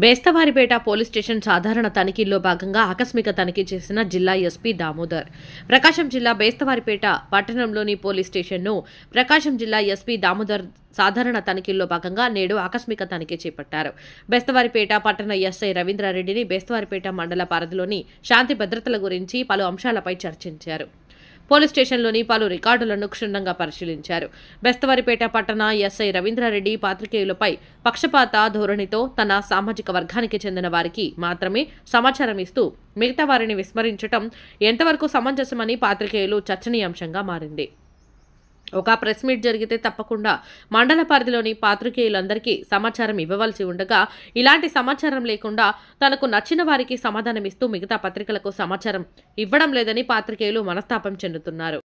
Bestavaripeta police station సాధారణ తనిఖీల్లో భాగంగా ఆకస్మిక తనిఖీ చేసిన జిల్లా ఎస్పీ దామోదర్. ప్రకాశం జిల్లా బేస్తవారిపేట పట్టణంలోని పోలీస్ స్టేషన్ను ప్రకాశం జిల్లా ఎస్పీ దామోదర్ సాధారణ తనిఖీల్లో భాగంగా నేడు ఆకస్మిక తనిఖీ చేపట్టారు. బేస్తవారిపేట పట్టణ ఎస్ఐ రవీంద్రారెడ్డిని బేస్తవారిపేట మండల పరిధిలోని శాంతి భద్రతల గురించి పలు అంశాలపై చర్చించారు. పోలీస్ స్టేషన్లోని పలు రికార్డులను క్షుణ్ణంగా పరిశీలించారు. బేస్తవారిపేట పట్టణ ఎస్ఐ రవీంద్రారెడ్డి పాత్రికేయులపై పక్షపాత ధోరణితో తన సామాజిక వర్గానికి చెందిన వారికి మాత్రమే సమాచారం ఇస్తూ మిగతా వారిని విస్మరించడం ఎంతవరకు సమంజసమని పాత్రికేయులు చర్చనీయాంశంగా మారింది. ఒక ప్రెస్ మీట్ జరిగితే తప్పకుండా మండల పరిధిలోని పాత్రికేయులందరికీ సమాచారం ఇవ్వవలసి ఉండగా ఇలాంటి సమాచారం లేకుండా తనకు నచ్చిన వారికి సమాధానమిస్తూ మిగతా పత్రికలకు సమాచారం ఇవ్వడం లేదని పాత్రికేయులు మనస్తాపం చెందుతున్నారు.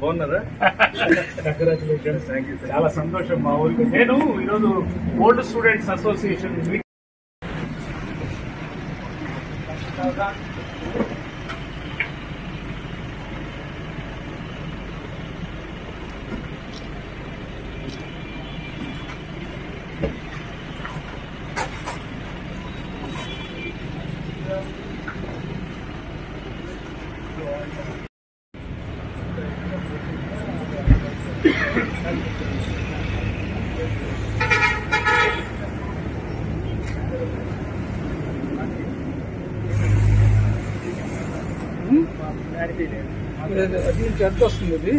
బాగున్నారా? చాలా సంతోషం. మా ఊరికి నేను ఈరోజు ఓల్డ్ స్టూడెంట్స్ అసోసియేషన్ అది ఎంత వస్తుంది?